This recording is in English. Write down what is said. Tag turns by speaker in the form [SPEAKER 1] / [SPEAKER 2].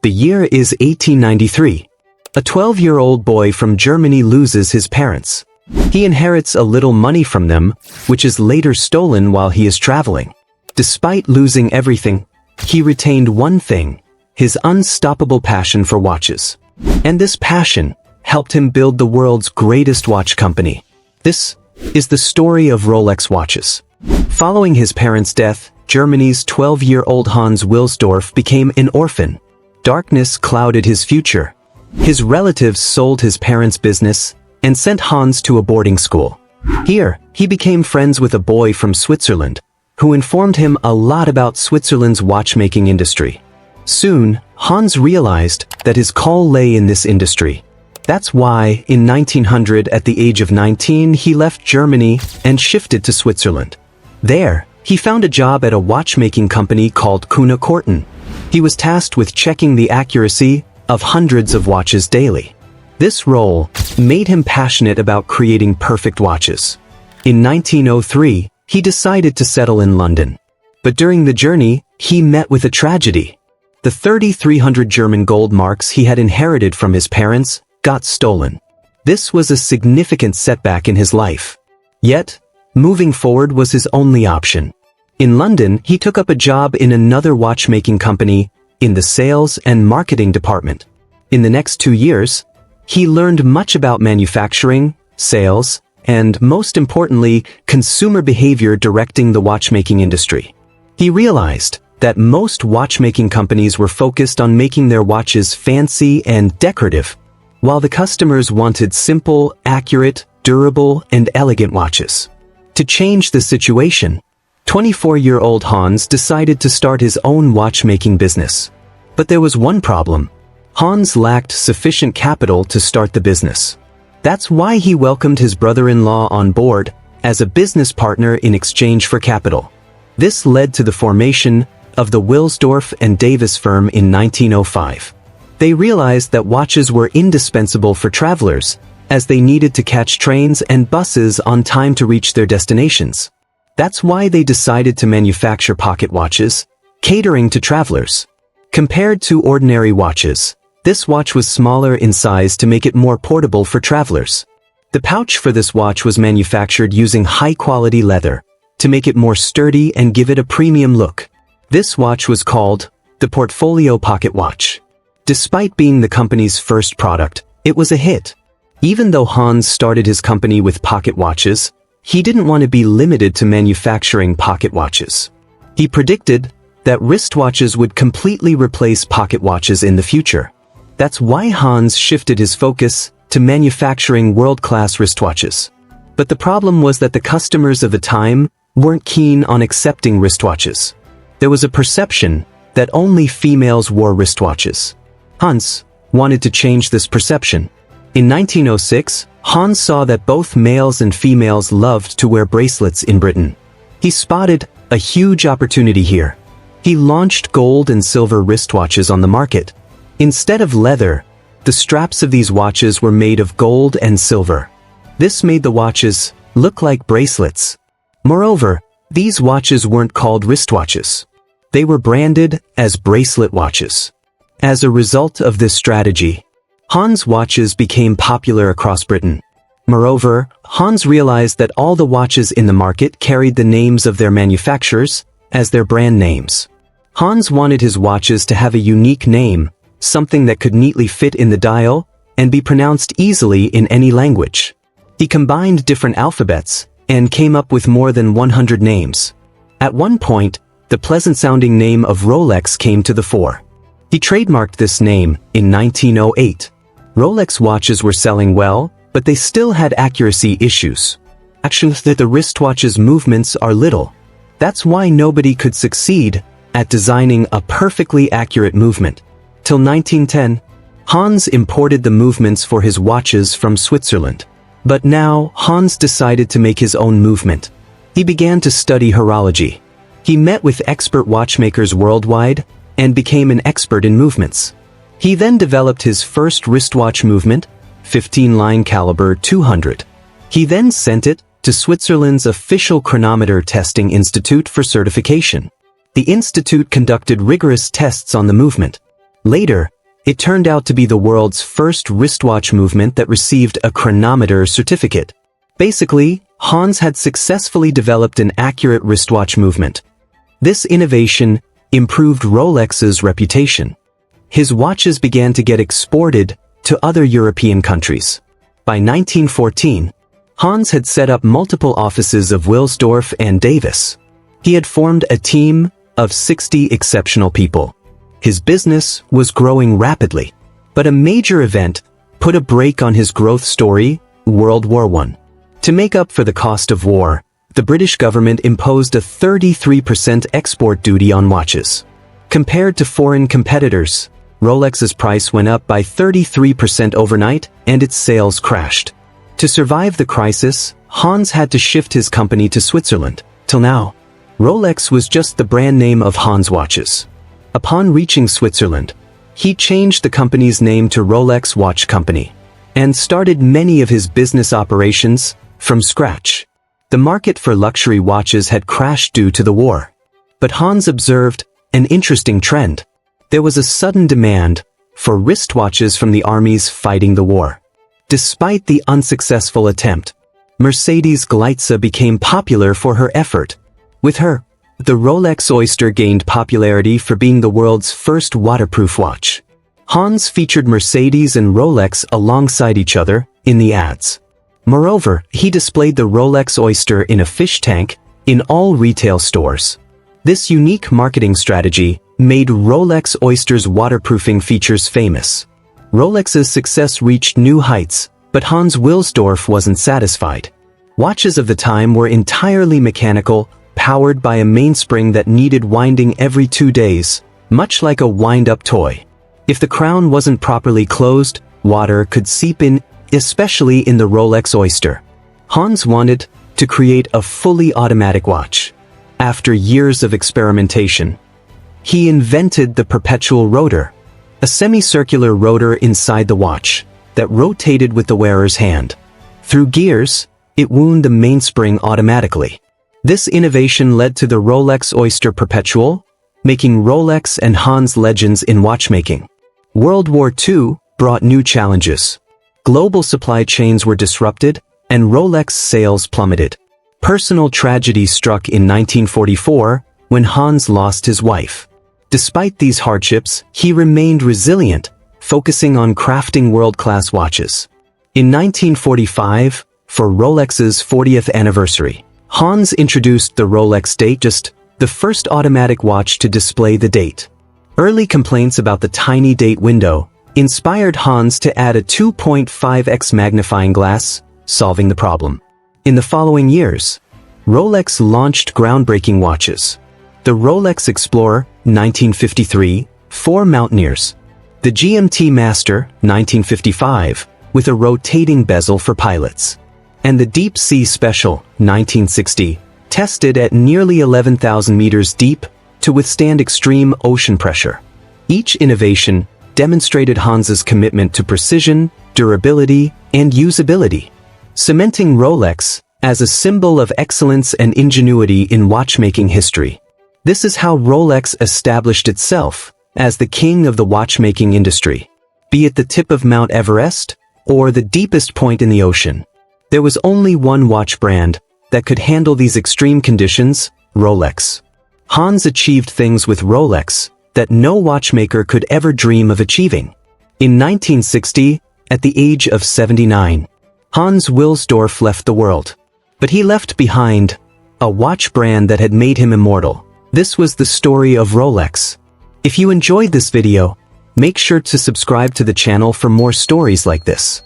[SPEAKER 1] The year is 1893. A 12-year-old boy from Germany loses his parents. He inherits a little money from them, which is later stolen while he is traveling. Despite losing everything, he retained one thing: his unstoppable passion for watches. And this passion helped him build the world's greatest watch company. This is the story of Rolex watches. Following his parents' death, Germany's 12-year-old Hans Wilsdorf became an orphan. Darkness clouded his future. His relatives sold his parents' business and sent Hans to a boarding school. Here, he became friends with a boy from Switzerland, who informed him a lot about Switzerland's watchmaking industry. Soon, Hans realized that his call lay in this industry. That's why, in 1900, at the age of 19, he left Germany and shifted to Switzerland. There, he found a job at a watchmaking company called Kuhne Korten. He was tasked with checking the accuracy of hundreds of watches daily. This role made him passionate about creating perfect watches. In 1903, he decided to settle in London. But during the journey, he met with a tragedy. The 3,300 German gold marks he had inherited from his parents got stolen. This was a significant setback in his life. Yet, moving forward was his only option. In London, he took up a job in another watchmaking company in the sales and marketing department. In the next 2 years, he learned much about manufacturing, sales, and most importantly, consumer behavior directing the watchmaking industry. He realized that most watchmaking companies were focused on making their watches fancy and decorative, while the customers wanted simple, accurate, durable, and elegant watches. To change the situation, 24-year-old Hans decided to start his own watchmaking business. But there was one problem. Hans lacked sufficient capital to start the business. That's why he welcomed his brother-in-law on board as a business partner in exchange for capital. This led to the formation of the Wilsdorf and Davis firm in 1905. They realized that watches were indispensable for travelers, as they needed to catch trains and buses on time to reach their destinations. That's why they decided to manufacture pocket watches, catering to travelers. Compared to ordinary watches, this watch was smaller in size to make it more portable for travelers. The pouch for this watch was manufactured using high-quality leather to make it more sturdy and give it a premium look. This watch was called the Portfolio Pocket Watch. Despite being the company's first product, it was a hit. Even though Hans started his company with pocket watches, he didn't want to be limited to manufacturing pocket watches. He predicted that wristwatches would completely replace pocket watches in the future. That's why Hans shifted his focus to manufacturing world-class wristwatches. But the problem was that the customers of the time weren't keen on accepting wristwatches. There was a perception that only females wore wristwatches. Hans wanted to change this perception. In 1906, Hans saw that both males and females loved to wear bracelets in Britain. He spotted a huge opportunity here. He launched gold and silver wristwatches on the market. Instead of leather, the straps of these watches were made of gold and silver. This made the watches look like bracelets. Moreover, these watches weren't called wristwatches. They were branded as bracelet watches. As a result of this strategy, Hans' watches became popular across Britain. Moreover, Hans realized that all the watches in the market carried the names of their manufacturers as their brand names. Hans wanted his watches to have a unique name, something that could neatly fit in the dial and be pronounced easily in any language. He combined different alphabets and came up with more than 100 names. At one point, the pleasant-sounding name of Rolex came to the fore. He trademarked this name in 1908. Rolex watches were selling well, but they still had accuracy issues. Actually, that the wristwatch's movements are little. That's why nobody could succeed at designing a perfectly accurate movement. Till 1910, Hans imported the movements for his watches from Switzerland. But now, Hans decided to make his own movement. He began to study horology. He met with expert watchmakers worldwide and became an expert in movements. He then developed his first wristwatch movement, 15-line caliber 200. He then sent it to Switzerland's official chronometer testing institute for certification. The institute conducted rigorous tests on the movement. Later, It turned out to be the world's first wristwatch movement that received a chronometer certificate. Basically, Hans had successfully developed an accurate wristwatch movement. This innovation improved Rolex's reputation. His watches began to get exported to other European countries. By 1914, Hans had set up multiple offices of Wilsdorf and Davis. He had formed a team of 60 exceptional people. His business was growing rapidly, but a major event put a brake on his growth story: World War I. To make up for the cost of war, the British government imposed a 33% export duty on watches. Compared to foreign competitors, Rolex's price went up by 33% overnight, and its sales crashed. To survive the crisis, Hans had to shift his company to Switzerland. Till now, Rolex was just the brand name of Hans watches. Upon reaching Switzerland, he changed the company's name to Rolex Watch Company and started many of his business operations from scratch. The market for luxury watches had crashed due to the war. But Hans observed an interesting trend. There was a sudden demand for wristwatches from the armies fighting the war. Despite the unsuccessful attempt, Mercedes Gleitze became popular for her effort. With her, the Rolex Oyster gained popularity for being the world's first waterproof watch. Hans featured Mercedes and Rolex alongside each other in the ads. Moreover, he displayed the Rolex Oyster in a fish tank in all retail stores. This unique marketing strategy made Rolex Oyster's waterproofing features famous. Rolex's success reached new heights, but Hans Wilsdorf wasn't satisfied. Watches of the time were entirely mechanical, powered by a mainspring that needed winding every 2 days, much like a wind-up toy. If the crown wasn't properly closed, water could seep in, especially in the Rolex Oyster. Hans wanted to create a fully automatic watch. After years of experimentation, he invented the perpetual rotor, a semicircular rotor inside the watch that rotated with the wearer's hand. Through gears, it wound the mainspring automatically. This innovation led to the Rolex Oyster Perpetual, making Rolex and Hans legends in watchmaking. World War II brought new challenges. Global supply chains were disrupted, and Rolex sales plummeted. Personal tragedy struck in 1944 when Hans lost his wife. Despite these hardships, he remained resilient, focusing on crafting world-class watches. In 1945, for Rolex's 40th anniversary, Hans introduced the Rolex Datejust, the first automatic watch to display the date. Early complaints about the tiny date window inspired Hans to add a 2.5x magnifying glass, solving the problem. In the following years, Rolex launched groundbreaking watches. The Rolex Explorer, 1953, for mountaineers. The GMT Master, 1955, with a rotating bezel for pilots. And the Deep Sea Special, 1960, tested at nearly 11,000 meters deep to withstand extreme ocean pressure. Each innovation demonstrated Hans's commitment to precision, durability, and usability, cementing Rolex as a symbol of excellence and ingenuity in watchmaking history. This is how Rolex established itself as the king of the watchmaking industry, be it the tip of Mount Everest or the deepest point in the ocean. There was only one watch brand that could handle these extreme conditions: Rolex. Hans achieved things with Rolex that no watchmaker could ever dream of achieving. In 1960, at the age of 79, Hans Wilsdorf left the world. But he left behind a watch brand that had made him immortal. This was the story of Rolex. If you enjoyed this video, make sure to subscribe to the channel for more stories like this.